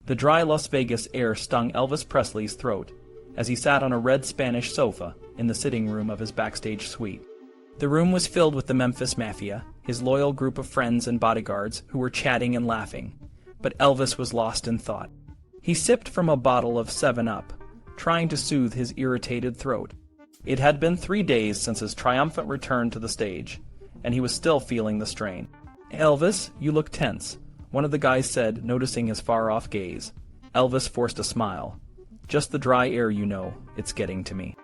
The dry Las Vegas air stung Elvis Presley's throat as he sat on a red Spanish sofa in the sitting room of his Backstage suite. The room was filled with the Memphis Mafia, his loyal group of friends and bodyguards who were chatting and laughing, but Elvis was lost in thought. He sipped from a bottle of 7-Up, trying to soothe his irritated throat. It had been 3 days since his triumphant return to the stage, and he was still feeling the strain. "Elvis, you look tense," one of the guys said, noticing his far-off gaze. Elvis forced a smile. "Just the dry air, you know. It's getting to me."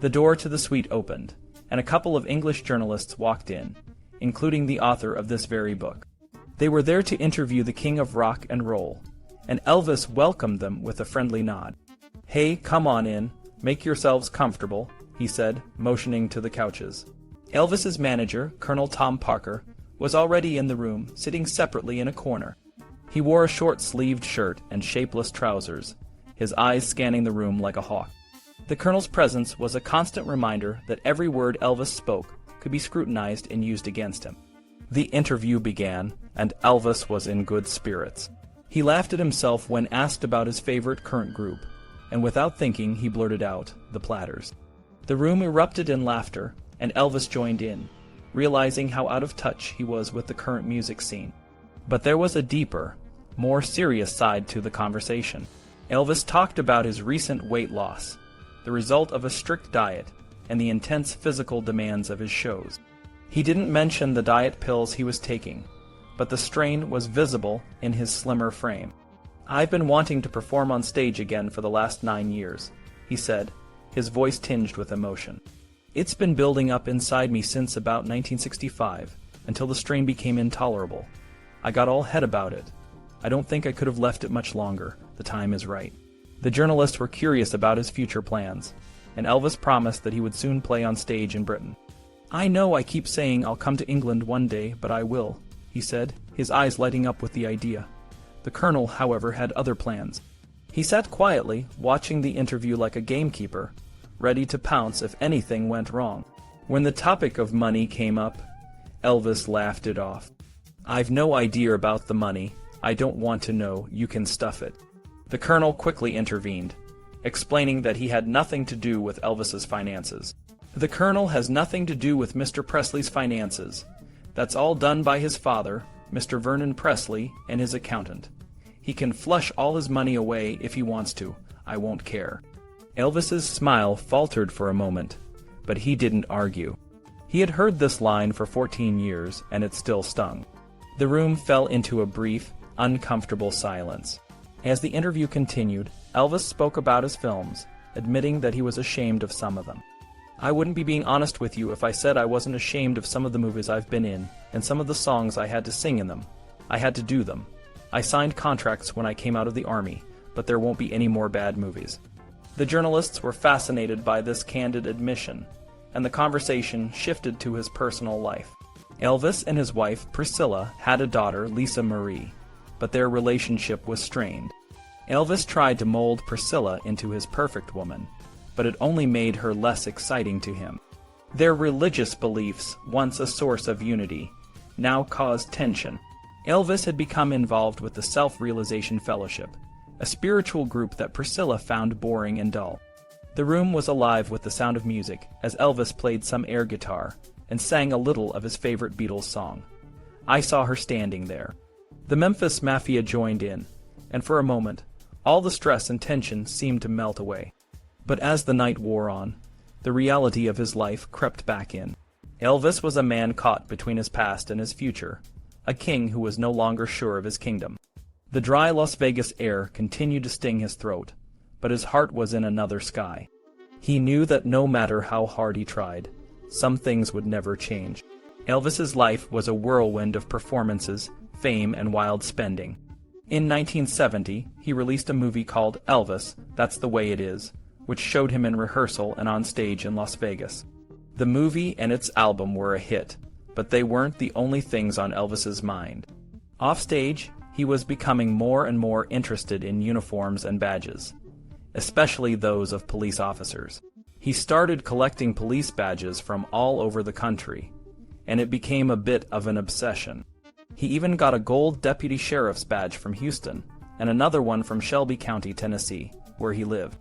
The door to the suite opened, and a couple of English journalists walked in, including the author of this very book. They were there to interview the king of rock and roll, and Elvis welcomed them with a friendly nod. "Hey, come on in. Make yourselves comfortable," he said, motioning to the couches. Elvis's manager, Colonel Tom Parker, was already in the room, sitting separately in a corner. He wore a short-sleeved shirt and shapeless trousers, his eyes scanning the room like a hawk. The colonel's presence was a constant reminder that every word Elvis spoke could be scrutinized and used against him. The interview began, and Elvis was in good spirits. He laughed at himself when asked about his favorite current group, and without thinking he blurted out, "The Platters." The room erupted in laughter, and Elvis joined in, realizing how out of touch he was with the current music scene. But there was a deeper, more serious side to the conversation. Elvis talked about his recent weight loss, the result of a strict diet, and the intense physical demands of his shows. He didn't mention the diet pills he was taking, but the strain was visible in his slimmer frame. "I've been wanting to perform on stage again for the last 9 years, he said, his voice tinged with emotion. "It's been building up inside me since about 1965, until the strain became intolerable. I got all head about it. I don't think I could have left it much longer. The time is right." The journalists were curious about his future plans, and Elvis promised that he would soon play on stage in Britain. "I know I keep saying I'll come to England one day, but I will," he said, his eyes lighting up with the idea. The colonel, however, had other plans. He sat quietly, watching the interview like a gamekeeper, ready to pounce if anything went wrong. When the topic of money came up, Elvis laughed it off. "I've no idea about the money. I don't want to know. You can stuff it." The colonel quickly intervened, explaining that he had nothing to do with Elvis's finances. "The colonel has nothing to do with Mr. Presley's finances. That's all done by his father, Mr. Vernon Presley, and his accountant. He can flush all his money away if he wants to. I won't care." Elvis's smile faltered for a moment, but he didn't argue. He had heard this line for 14 years, and it still stung. The room fell into a brief, uncomfortable silence. As the interview continued, Elvis spoke about his films, admitting that he was ashamed of some of them. "I wouldn't be being honest with you if I said I wasn't ashamed of some of the movies I've been in, and some of the songs I had to sing in them. I had to do them. I signed contracts when I came out of the army, but there won't be any more bad movies." The journalists were fascinated by this candid admission, and the conversation shifted to his personal life. Elvis and his wife, Priscilla, had a daughter, Lisa Marie, but their relationship was strained. Elvis tried to mold Priscilla into his perfect woman, but it only made her less exciting to him. Their religious beliefs, once a source of unity, now caused tension. Elvis had become involved with the Self-Realization Fellowship, a spiritual group that Priscilla found boring and dull. The room was alive with the sound of music as Elvis played some air guitar and sang a little of his favorite Beatles song. "I Saw Her Standing There." The Memphis Mafia joined in, and for a moment, all the stress and tension seemed to melt away. But as the night wore on, the reality of his life crept back in. Elvis was a man caught between his past and his future, a king who was no longer sure of his kingdom. The dry Las Vegas air continued to sting his throat, but his heart was in another sky. He knew that no matter how hard he tried, some things would never change. Elvis's life was a whirlwind of performances, fame, and wild spending. In 1970, he released a movie called Elvis, That's the Way It Is, which showed him in rehearsal and on stage in Las Vegas. The movie and its album were a hit, but they weren't the only things on Elvis's mind. Offstage, he was becoming more and more interested in uniforms and badges, especially those of police officers. He started collecting police badges from all over the country, and it became a bit of an obsession. He even got a gold deputy sheriff's badge from Houston, and another one from Shelby County, Tennessee, where he lived.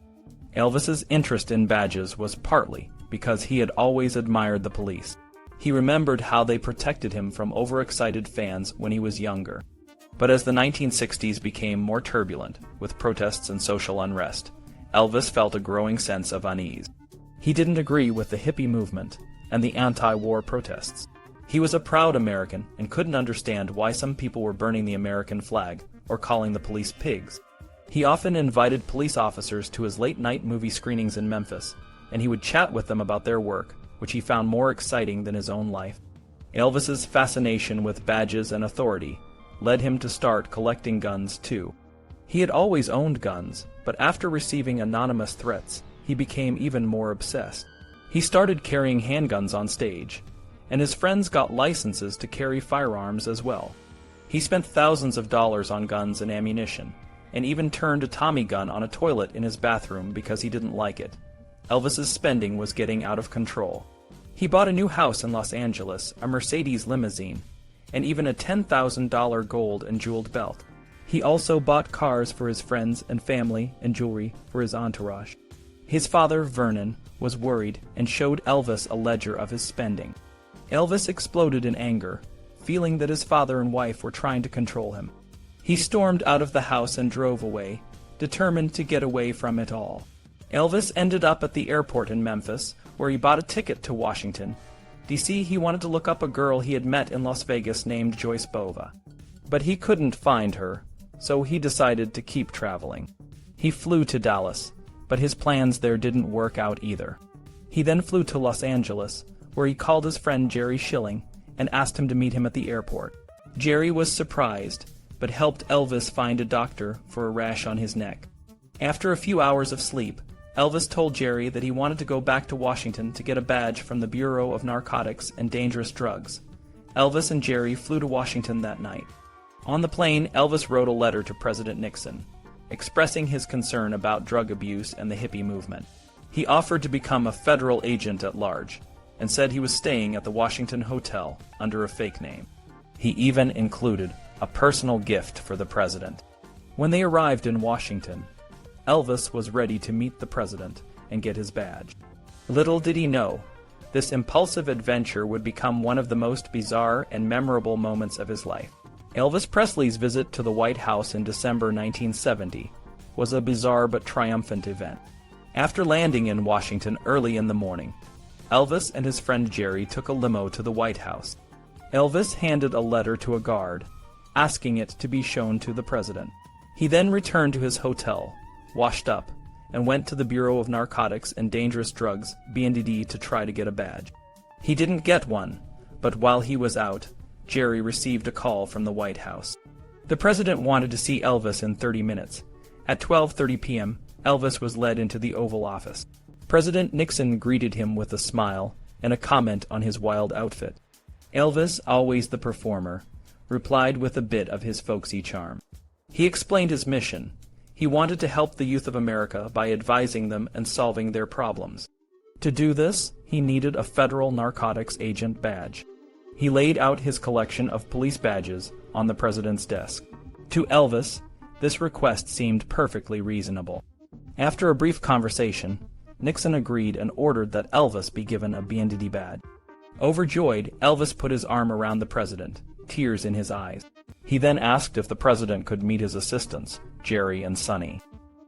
Elvis's interest in badges was partly because he had always admired the police. He remembered how they protected him from overexcited fans when he was younger. But as the 1960s became more turbulent, with protests and social unrest, Elvis felt a growing sense of unease. He didn't agree with the hippie movement and the anti-war protests. He was a proud American and couldn't understand why some people were burning the American flag or calling the police pigs. He often invited police officers to his late-night movie screenings in Memphis, and he would chat with them about their work, which he found more exciting than his own life. Elvis's fascination with badges and authority led him to start collecting guns too. He had always owned guns, but after receiving anonymous threats, he became even more obsessed. He started carrying handguns on stage, and his friends got licenses to carry firearms as well. He spent thousands of dollars on guns and ammunition, and even turned a Tommy gun on a toilet in his bathroom because he didn't like it. Elvis's spending was getting out of control. He bought a new house in Los Angeles, a Mercedes limousine, and even a $10,000 gold and jeweled belt. He also bought cars for his friends and family and jewelry for his entourage. His father, Vernon, was worried and showed Elvis a ledger of his spending. Elvis exploded in anger, feeling that his father and wife were trying to control him. He stormed out of the house and drove away, determined to get away from it all. Elvis ended up at the airport in Memphis, where he bought a ticket to Washington, D.C. He wanted to look up a girl he had met in Las Vegas named Joyce Bova. But he couldn't find her, so he decided to keep traveling. He flew to Dallas, but his plans there didn't work out either. He then flew to Los Angeles, where he called his friend Jerry Schilling and asked him to meet him at the airport. Jerry was surprised, but helped Elvis find a doctor for a rash on his neck. After a few hours of sleep, Elvis told Jerry that he wanted to go back to Washington to get a badge from the Bureau of Narcotics and Dangerous Drugs. Elvis and Jerry flew to Washington that night. On the plane, Elvis wrote a letter to President Nixon, expressing his concern about drug abuse and the hippie movement. He offered to become a federal agent at large, and said he was staying at the Washington Hotel under a fake name. He even included a personal gift for the president. When they arrived in Washington, Elvis was ready to meet the president and get his badge. Little did he know, this impulsive adventure would become one of the most bizarre and memorable moments of his life. Elvis Presley's visit to the White House in December 1970 was a bizarre but triumphant event. After landing in Washington early in the morning, Elvis and his friend Jerry took a limo to the White House. Elvis handed a letter to a guard, asking it to be shown to the president. He then returned to his hotel, washed up, and went to the Bureau of Narcotics and Dangerous Drugs, BNDD, to try to get a badge. He didn't get one, but while he was out, Jerry received a call from the White House. The president wanted to see Elvis in 30 minutes. At 12:30 p.m., Elvis was led into the Oval Office. President Nixon greeted him with a smile and a comment on his wild outfit. Elvis, always the performer, replied with a bit of his folksy charm. He explained his mission. He wanted to help the youth of America by advising them and solving their problems. To do this, he needed a federal narcotics agent badge. He laid out his collection of police badges on the president's desk. To Elvis, this request seemed perfectly reasonable. After a brief conversation, Nixon agreed and ordered that Elvis be given a BNDD badge. Overjoyed, Elvis put his arm around the president, tears in his eyes. He then asked if the president could meet his assistants, Jerry and Sonny.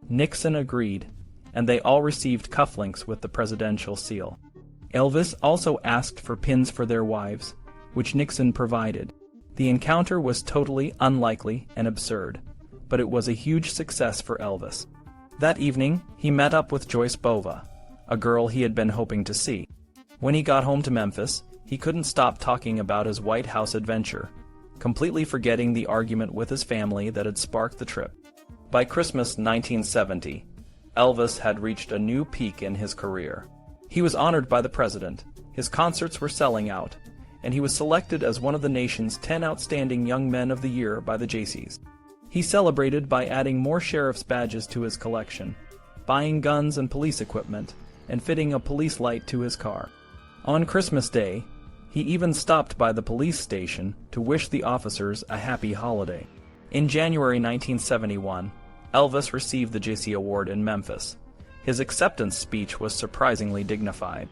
Nixon agreed, and they all received cufflinks with the presidential seal. Elvis also asked for pins for their wives, which Nixon provided. The encounter was totally unlikely and absurd, but it was a huge success for Elvis. That evening, he met up with Joyce Bova, a girl he had been hoping to see. When he got home to Memphis, he couldn't stop talking about his White House adventure, completely forgetting the argument with his family that had sparked the trip. By Christmas 1970, Elvis had reached a new peak in his career. He was honored by the president, his concerts were selling out, and he was selected as one of the nation's 10 outstanding young men of the year by the Jaycees. He celebrated by adding more sheriff's badges to his collection, buying guns and police equipment, and fitting a police light to his car. On Christmas Day, he even stopped by the police station to wish the officers a happy holiday. In January 1971, Elvis received the JC Award in Memphis. His acceptance speech was surprisingly dignified.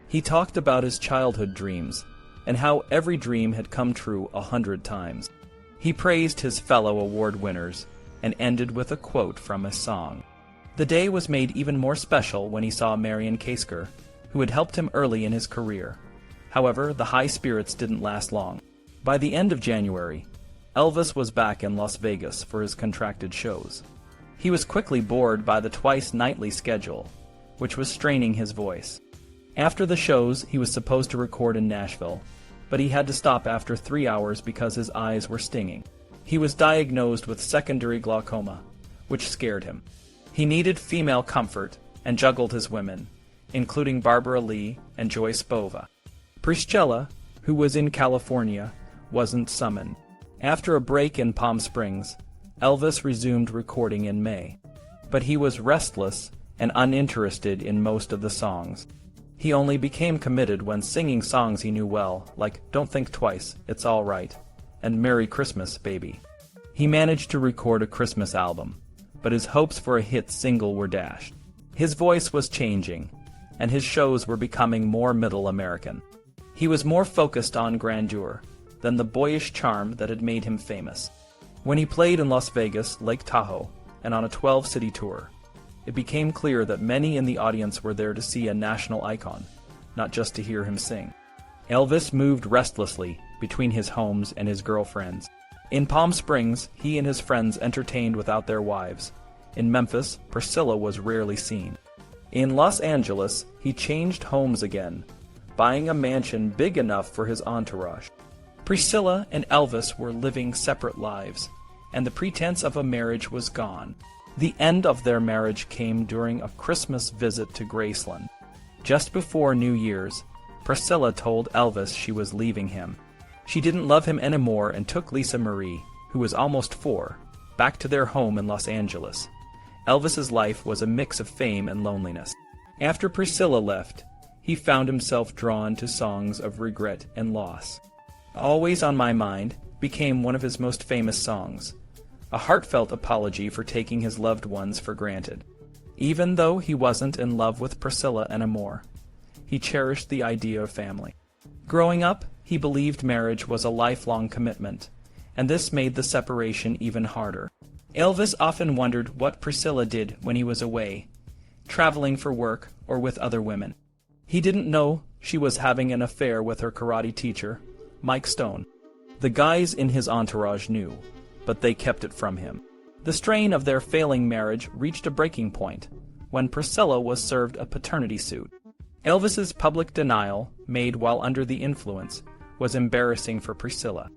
He talked about his childhood dreams and how every dream had come true 100 times. He praised his fellow award winners and ended with a quote from his song. The day was made even more special when he saw Marion Kasker, who had helped him early in his career. However, the high spirits didn't last long. By the end of January, Elvis was back in Las Vegas for his contracted shows. He was quickly bored by the twice-nightly schedule, which was straining his voice. After the shows, he was supposed to record in Nashville, but he had to stop after 3 hours because his eyes were stinging. He was diagnosed with secondary glaucoma, which scared him. He needed female comfort and juggled his women, including Barbara Lee and Joyce Bova. Priscilla, who was in California, wasn't summoned. After a break in Palm Springs, Elvis resumed recording in May, but he was restless and uninterested in most of the songs. He only became committed when singing songs he knew well, like Don't Think Twice, It's All Right, and Merry Christmas, Baby. He managed to record a Christmas album, but his hopes for a hit single were dashed. His voice was changing, and his shows were becoming more middle American. He was more focused on grandeur than the boyish charm that had made him famous. When he played in Las Vegas, Lake Tahoe, and on a 12-city tour, it became clear that many in the audience were there to see a national icon, not just to hear him sing. Elvis moved restlessly between his homes and his girlfriends. In Palm Springs, he and his friends entertained without their wives. In Memphis, Priscilla was rarely seen. In Los Angeles, he changed homes again, buying a mansion big enough for his entourage. Priscilla and Elvis were living separate lives, and the pretense of a marriage was gone. The end of their marriage came during a Christmas visit to Graceland. Just before New Year's, Priscilla told Elvis she was leaving him. She didn't love him anymore and took Lisa Marie, who was almost 4, back to their home in Los Angeles. Elvis's life was a mix of fame and loneliness. After Priscilla left, he found himself drawn to songs of regret and loss. Always on My Mind became one of his most famous songs, a heartfelt apology for taking his loved ones for granted. Even though he wasn't in love with Priscilla anymore, he cherished the idea of family. Growing up, he believed marriage was a lifelong commitment, and this made the separation even harder. Elvis often wondered what Priscilla did when he was away, traveling for work or with other women. He didn't know she was having an affair with her karate teacher, Mike Stone. The guys in his entourage knew, but they kept it from him. The strain of their failing marriage reached a breaking point when Priscilla was served a paternity suit. Elvis's public denial, made while under the influence, was embarrassing for Priscilla.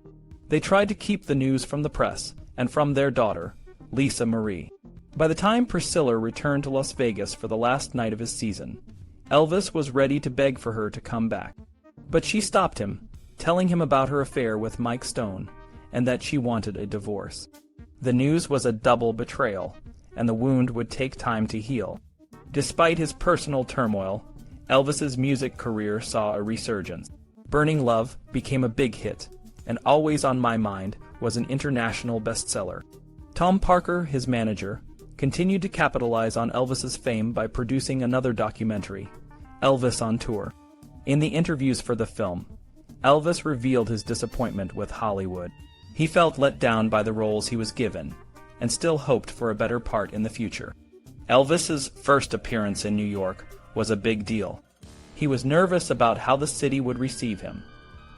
They tried to keep the news from the press and from their daughter, Lisa Marie. By the time Priscilla returned to Las Vegas for the last night of his season, Elvis was ready to beg for her to come back. But she stopped him, telling him about her affair with Mike Stone and that she wanted a divorce. The news was a double betrayal, and the wound would take time to heal. Despite his personal turmoil, Elvis's music career saw a resurgence. Burning Love became a big hit, and Always on My Mind was an international bestseller. Tom Parker, his manager, continued to capitalize on Elvis's fame by producing another documentary, Elvis on Tour. In the interviews for the film, Elvis revealed his disappointment with Hollywood. He felt let down by the roles he was given, and still hoped for a better part in the future. Elvis's first appearance in New York was a big deal. He was nervous about how the city would receive him,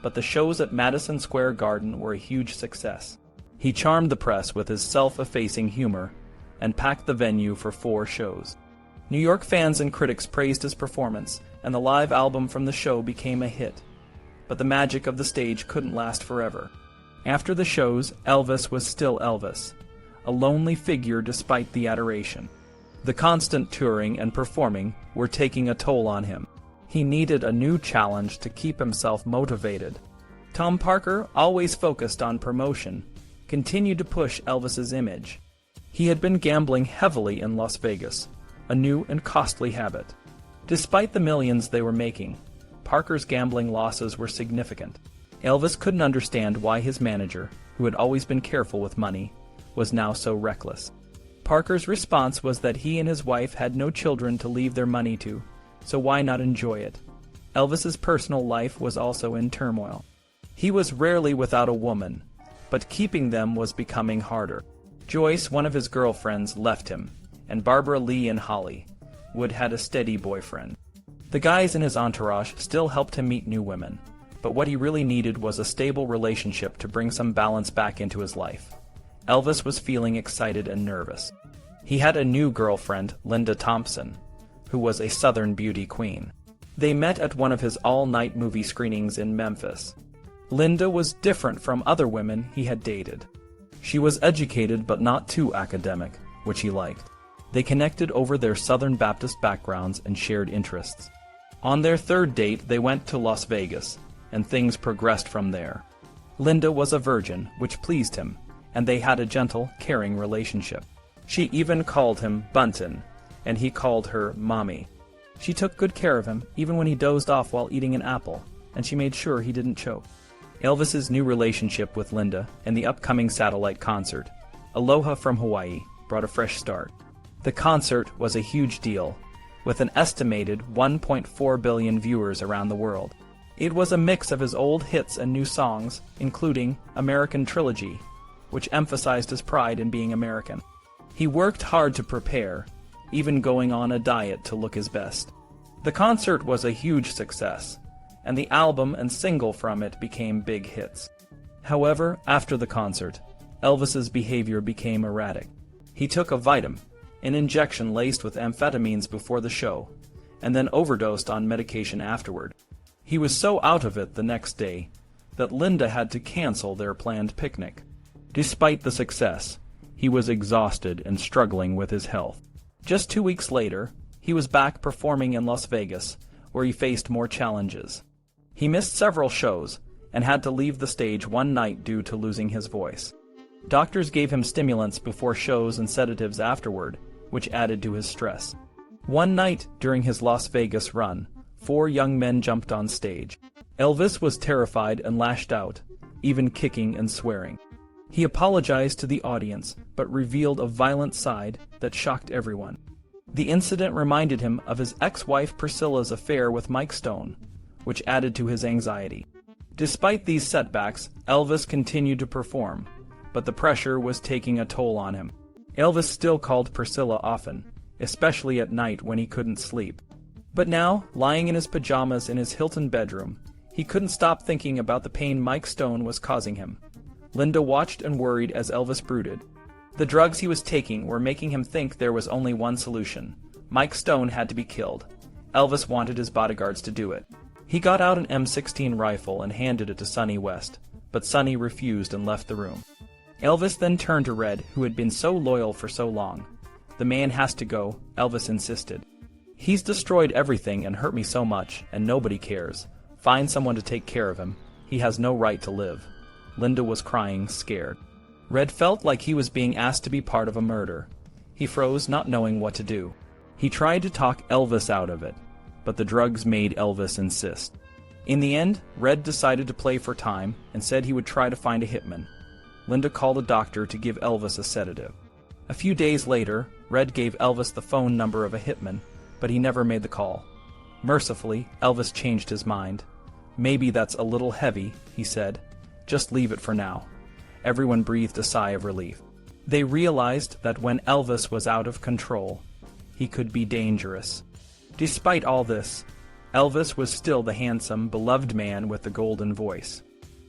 but the shows at Madison Square Garden were a huge success. He charmed the press with his self-effacing humor and packed the venue for 4 shows. New York fans and critics praised his performance, and the live album from the show became a hit. But the magic of the stage couldn't last forever. After the shows, Elvis was still Elvis, a lonely figure despite the adoration. The constant touring and performing were taking a toll on him. He needed a new challenge to keep himself motivated. Tom Parker, always focused on promotion, continued to push Elvis's image. He had been gambling heavily in Las Vegas, a new and costly habit. Despite the millions they were making, Parker's gambling losses were significant. Elvis couldn't understand why his manager, who had always been careful with money, was now so reckless. Parker's response was that he and his wife had no children to leave their money to, so why not enjoy it? Elvis's personal life was also in turmoil. He was rarely without a woman, but keeping them was becoming harder. Joyce, one of his girlfriends, left him, and Barbara Lee and Holly Wood had a steady boyfriend. The guys in his entourage still helped him meet new women, but what he really needed was a stable relationship to bring some balance back into his life. Elvis was feeling excited and nervous. He had a new girlfriend, Linda Thompson, who was a Southern beauty queen. They met at one of his all-night movie screenings in Memphis. Linda was different from other women he had dated. She was educated but not too academic, which he liked. They connected over their Southern Baptist backgrounds and shared interests. On their third date, they went to Las Vegas, and things progressed from there. Linda was a virgin, which pleased him, and they had a gentle, caring relationship. She even called him Bunton, and he called her Mommy. She took good care of him, even when he dozed off while eating an apple, and she made sure he didn't choke. Elvis's new relationship with Linda and the upcoming satellite concert, Aloha from Hawaii, brought a fresh start. The concert was a huge deal, with an estimated 1.4 billion viewers around the world. It was a mix of his old hits and new songs, including American Trilogy, which emphasized his pride in being American. He worked hard to prepare, even going on a diet to look his best. The concert was a huge success, and the album and single from it became big hits. However, after the concert, Elvis's behavior became erratic. He took a Vitamin, an injection laced with amphetamines before the show, and then overdosed on medication afterward. He was so out of it the next day that Linda had to cancel their planned picnic. Despite the success, he was exhausted and struggling with his health. Just 2 weeks later, he was back performing in Las Vegas, where he faced more challenges. He missed several shows and had to leave the stage one night due to losing his voice. Doctors gave him stimulants before shows and sedatives afterward, which added to his stress. One night during his Las Vegas run, 4 young men jumped on stage. Elvis was terrified and lashed out, even kicking and swearing. He apologized to the audience, but revealed a violent side that shocked everyone. The incident reminded him of his ex-wife Priscilla's affair with Mike Stone, which added to his anxiety. Despite these setbacks, Elvis continued to perform, but the pressure was taking a toll on him. Elvis still called Priscilla often, especially at night when he couldn't sleep. But now, lying in his pajamas in his Hilton bedroom, he couldn't stop thinking about the pain Mike Stone was causing him. Linda watched and worried as Elvis brooded. The drugs he was taking were making him think there was only one solution. Mike Stone had to be killed. Elvis wanted his bodyguards to do it. He got out an M16 rifle and handed it to Sonny West, but Sonny refused and left the room. Elvis then turned to Red, who had been so loyal for so long. "The man has to go," Elvis insisted. "He's destroyed everything and hurt me so much, and nobody cares. Find someone to take care of him. He has no right to live." Linda was crying, scared. Red felt like he was being asked to be part of a murder. He froze, not knowing what to do. He tried to talk Elvis out of it, but the drugs made Elvis insist. In the end, Red decided to play for time and said he would try to find a hitman. Linda called a doctor to give Elvis a sedative. A few days later, Red gave Elvis the phone number of a hitman, but he never made the call. Mercifully, Elvis changed his mind. "Maybe that's a little heavy," he said. "Just leave it for now." Everyone breathed a sigh of relief. They realized that when Elvis was out of control, he could be dangerous. Despite all this, Elvis was still the handsome, beloved man with the golden voice.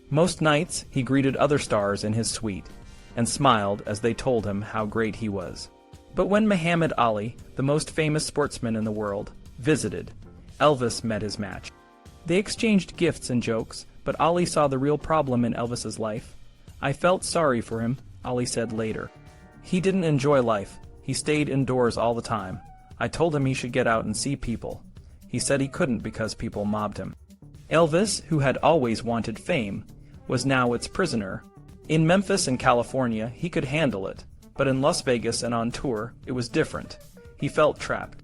Most nights, he greeted other stars in his suite, and smiled as they told him how great he was. But when Muhammad Ali, the most famous sportsman in the world, visited, Elvis met his match. They exchanged gifts and jokes, but Ali saw the real problem in Elvis's life. "I felt sorry for him," Ali said later. "He didn't enjoy life. He stayed indoors all the time. I told him he should get out and see people. He said he couldn't because people mobbed him." Elvis, who had always wanted fame, was now its prisoner. In Memphis and California, he could handle it, but in Las Vegas and on tour, it was different. He felt trapped.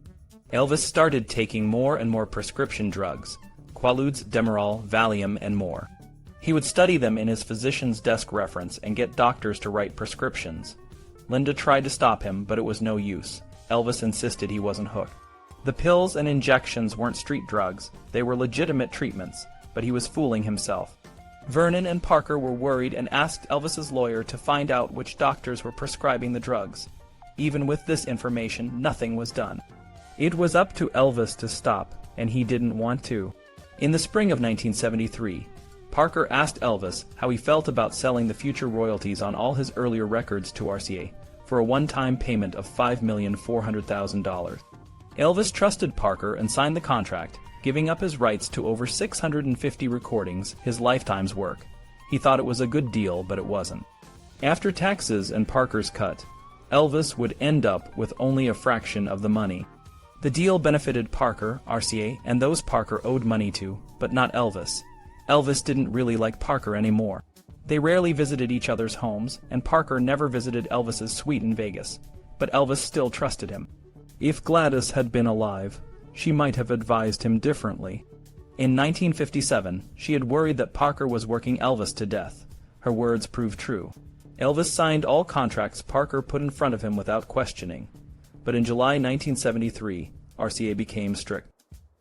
Elvis started taking more and more prescription drugs, Quaaludes, Demerol, Valium, and more. He would study them in his physician's desk reference and get doctors to write prescriptions. Linda tried to stop him, but it was no use. Elvis insisted he wasn't hooked. The pills and injections weren't street drugs, they were legitimate treatments, but he was fooling himself. Vernon and Parker were worried and asked Elvis's lawyer to find out which doctors were prescribing the drugs. Even with this information, nothing was done. It was up to Elvis to stop, and he didn't want to. In the spring of 1973, Parker asked Elvis how he felt about selling the future royalties on all his earlier records to RCA for a one-time payment of $5,400,000. Elvis trusted Parker and signed the contract, giving up his rights to over 650 recordings, his lifetime's work. He thought it was a good deal, but it wasn't. After taxes and Parker's cut, Elvis would end up with only a fraction of the money. The deal benefited Parker, RCA, and those Parker owed money to, but not Elvis. Elvis didn't really like Parker anymore. They rarely visited each other's homes, and Parker never visited Elvis's suite in Vegas, but Elvis still trusted him. If Gladys had been alive, she might have advised him differently. In 1957, she had worried that Parker was working Elvis to death. Her words proved true. Elvis signed all contracts Parker put in front of him without questioning. But in July 1973, RCA became strict.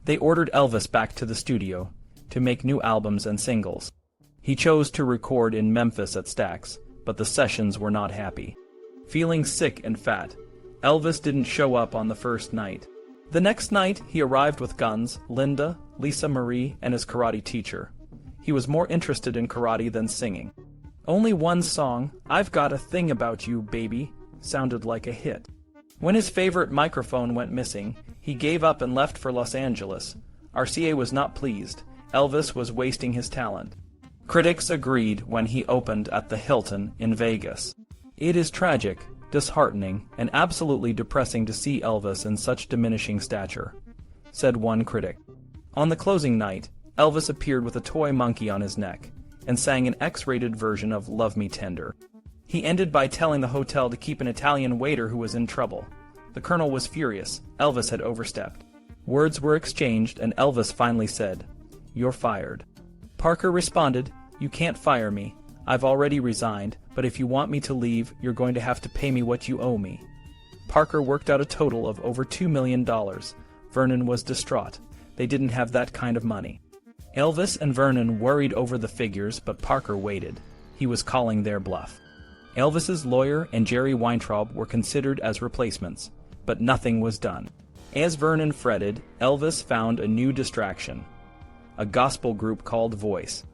They ordered Elvis back to the studio to make new albums and singles. He chose to record in Memphis at Stax, but the sessions were not happy. Feeling sick and fat, Elvis didn't show up on the first night. The next night, he arrived with guns, Linda, Lisa Marie, and his karate teacher. He was more interested in karate than singing. Only one song, "I've Got a Thing About You, Baby," sounded like a hit. When his favorite microphone went missing, he gave up and left for Los Angeles. RCA was not pleased. Elvis was wasting his talent. Critics agreed when he opened at the Hilton in Vegas. It is tragic, disheartening, and absolutely depressing to see Elvis in such diminishing stature, said one critic. On the closing night, Elvis appeared with a toy monkey on his neck and sang an X-rated version of "Love Me Tender." He ended by telling the hotel to keep an Italian waiter who was in trouble. The colonel was furious. Elvis had overstepped. Words were exchanged, and Elvis finally said, "You're fired." Parker responded, "You can't fire me. I've already resigned, but if you want me to leave, you're going to have to pay me what you owe me." Parker worked out a total of over $2 million. Vernon was distraught. They didn't have that kind of money. Elvis and Vernon worried over the figures, but Parker waited. He was calling their bluff. Elvis's lawyer and Jerry Weintraub were considered as replacements, but nothing was done. As Vernon fretted, Elvis found a new distraction, a gospel group called Voice.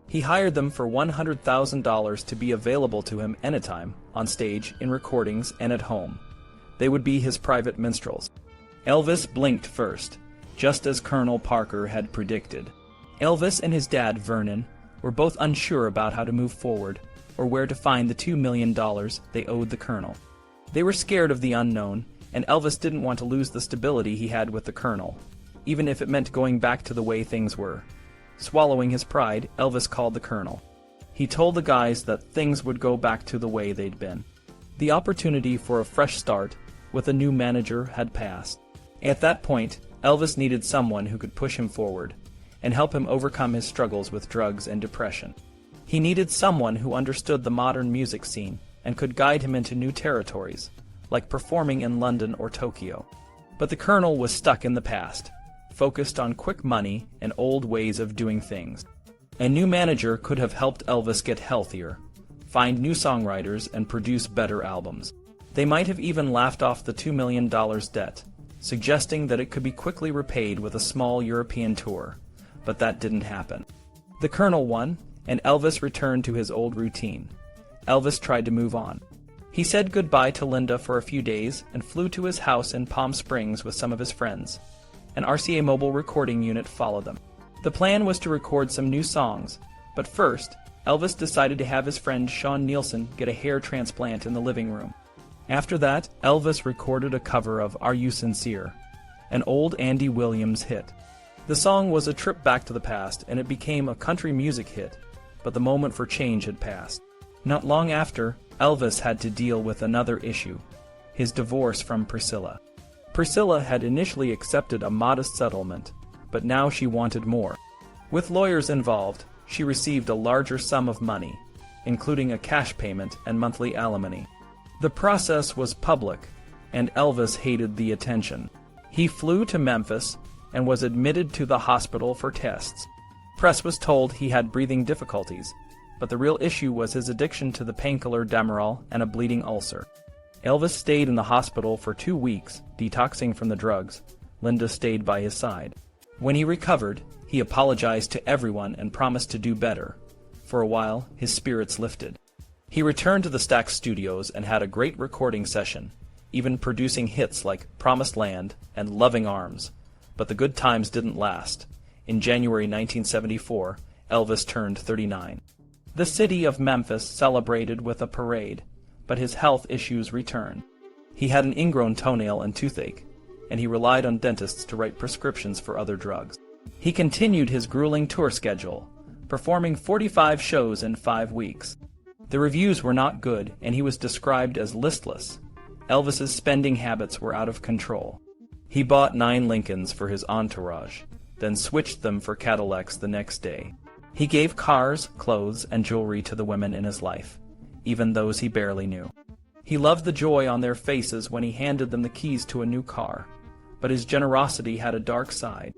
He hired them for $100,000 to be available to him anytime, on stage, in recordings, and at home. They would be his private minstrels. Elvis blinked first, just as Colonel Parker had predicted. Elvis and his dad, Vernon, were both unsure about how to move forward, or where to find the $2 million they owed the colonel. They were scared of the unknown, and Elvis didn't want to lose the stability he had with the colonel, even if it meant going back to the way things were. Swallowing his pride, Elvis called the colonel. He told the guys that things would go back to the way they'd been. The opportunity for a fresh start with a new manager had passed. At that point, Elvis needed someone who could push him forward and help him overcome his struggles with drugs and depression. He needed someone who understood the modern music scene and could guide him into new territories, like performing in London or Tokyo. But the colonel was stuck in the past, focused on quick money and old ways of doing things. A new manager could have helped Elvis get healthier, find new songwriters, and produce better albums. They might have even laughed off the $2 million debt, suggesting that it could be quickly repaid with a small European tour. But that didn't happen. The colonel won, and Elvis returned to his old routine. Elvis tried to move on. He said goodbye to Linda for a few days and flew to his house in Palm Springs with some of his friends. An RCA mobile recording unit followed them. The plan was to record some new songs, but first, Elvis decided to have his friend Sean Nielsen get a hair transplant in the living room. After that, Elvis recorded a cover of "Are You Sincere?", an old Andy Williams hit. The song was a trip back to the past, and it became a country music hit, but the moment for change had passed. Not long after, Elvis had to deal with another issue, his divorce from Priscilla. Priscilla had initially accepted a modest settlement, but now she wanted more. With lawyers involved, she received a larger sum of money, including a cash payment and monthly alimony. The process was public, and Elvis hated the attention. He flew to Memphis and was admitted to the hospital for tests. Press was told he had breathing difficulties, but the real issue was his addiction to the painkiller Demerol and a bleeding ulcer. Elvis stayed in the hospital for 2 weeks, detoxing from the drugs. Linda stayed by his side. When he recovered, he apologized to everyone and promised to do better. For a while, his spirits lifted. He returned to the Stax Studios and had a great recording session, even producing hits like Promised Land and Loving Arms. But the good times didn't last. In January 1974, Elvis turned 39. The city of Memphis celebrated with a parade, but his health issues returned. He had an ingrown toenail and toothache, and he relied on dentists to write prescriptions for other drugs. He continued his grueling tour schedule, performing 45 shows in 5 weeks. The reviews were not good, and he was described as listless. Elvis's spending habits were out of control. He bought 9 Lincolns for his entourage, then switched them for Cadillacs the next day. He gave cars, clothes, and jewelry to the women in his life, even those he barely knew. He loved the joy on their faces when he handed them the keys to a new car, but his generosity had a dark side.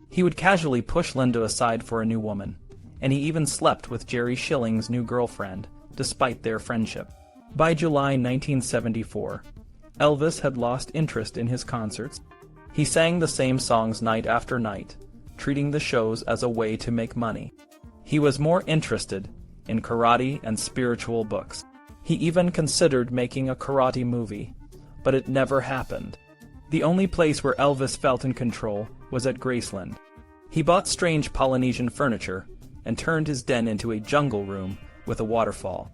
He would casually push Linda aside for a new woman, and he even slept with Jerry Schilling's new girlfriend, despite their friendship. By July 1974, Elvis had lost interest in his concerts. He sang the same songs night after night, treating the shows as a way to make money. He was more interested in karate and spiritual books. He even considered making a karate movie, but it never happened. The only place where Elvis felt in control was at Graceland. He bought strange Polynesian furniture and turned his den into a jungle room with a waterfall.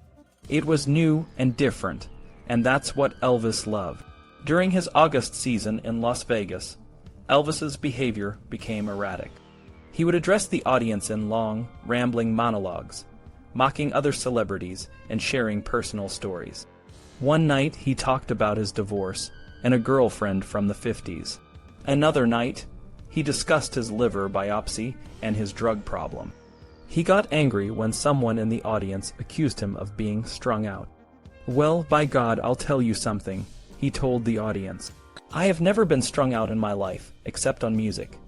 It was new and different, and that's what Elvis loved. During his August season in Las Vegas, Elvis's behavior became erratic. He would address the audience in long, rambling monologues, mocking other celebrities and sharing personal stories. One night he talked about his divorce and a girlfriend from the 50s. Another night, he discussed his liver biopsy and his drug problem. He got angry when someone in the audience accused him of being strung out. "Well, by God, I'll tell you something," he told the audience. "I have never been strung out in my life, except on music.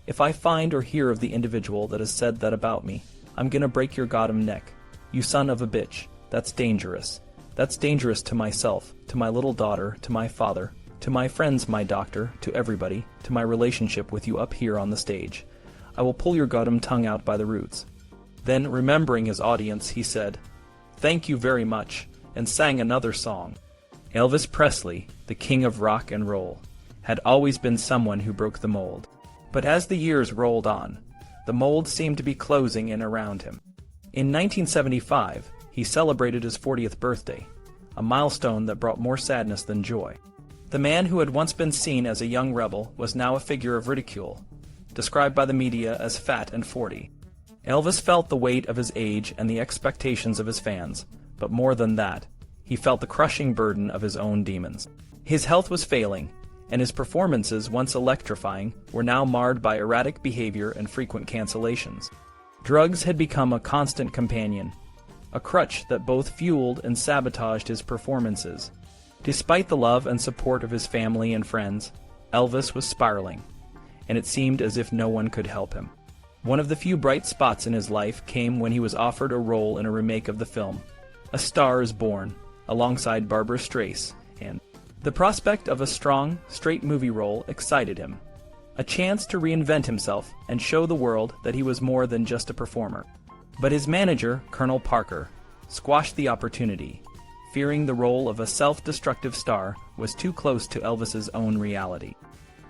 If I find or hear of the individual that has said that about me, I'm gonna break your goddamn neck. You son of a bitch. That's dangerous. That's dangerous to myself, to my little daughter, to my father, to my friends, my doctor, to everybody, to my relationship with you up here on the stage. I will pull your goddamn tongue out by the roots." Then, remembering his audience, he said, "Thank you very much," and sang another song. Elvis Presley, the king of rock and roll, had always been someone who broke the mold. But as the years rolled on, the mold seemed to be closing in around him. In 1975, he celebrated his 40th birthday, a milestone that brought more sadness than joy. The man who had once been seen as a young rebel was now a figure of ridicule, described by the media as fat and 40. Elvis felt the weight of his age and the expectations of his fans, but more than that, he felt the crushing burden of his own demons. His health was failing, and his performances, once electrifying, were now marred by erratic behavior and frequent cancellations. Drugs had become a constant companion, a crutch that both fueled and sabotaged his performances. Despite the love and support of his family and friends, Elvis was spiraling, and it seemed as if no one could help him. One of the few bright spots in his life came when he was offered a role in a remake of the film A Star is Born, alongside Barbara Streisand, and the prospect of a strong, straight movie role excited him, a chance to reinvent himself and show the world that he was more than just a performer. But his manager, Colonel Parker, squashed the opportunity, fearing the role of a self-destructive star was too close to Elvis's own reality.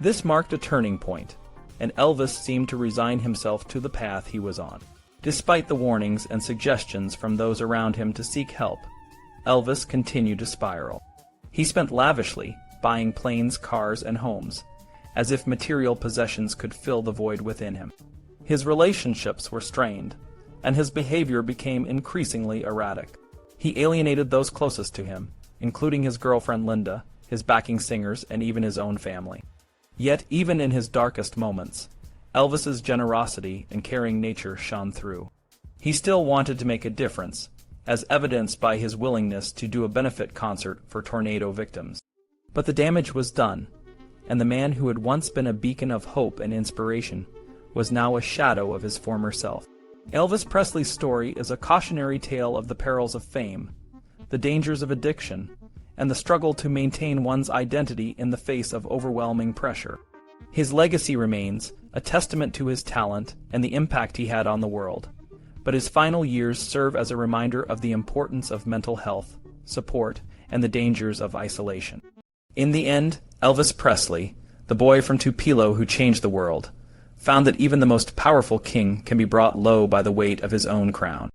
This marked a turning point, and Elvis seemed to resign himself to the path he was on. Despite the warnings and suggestions from those around him to seek help, Elvis continued to spiral. He spent lavishly, buying planes, cars, and homes, as if material possessions could fill the void within him. His relationships were strained, and his behavior became increasingly erratic. He alienated those closest to him, including his girlfriend Linda, his backing singers, and even his own family. Yet, even in his darkest moments, Elvis's generosity and caring nature shone through. He still wanted to make a difference, as evidenced by his willingness to do a benefit concert for tornado victims. But the damage was done, and the man who had once been a beacon of hope and inspiration was now a shadow of his former self. Elvis Presley's story is a cautionary tale of the perils of fame, the dangers of addiction, and the struggle to maintain one's identity in the face of overwhelming pressure. His legacy remains a testament to his talent and the impact he had on the world, but his final years serve as a reminder of the importance of mental health, support, and the dangers of isolation. In the end, Elvis Presley, the boy from Tupelo who changed the world, found that even the most powerful king can be brought low by the weight of his own crown.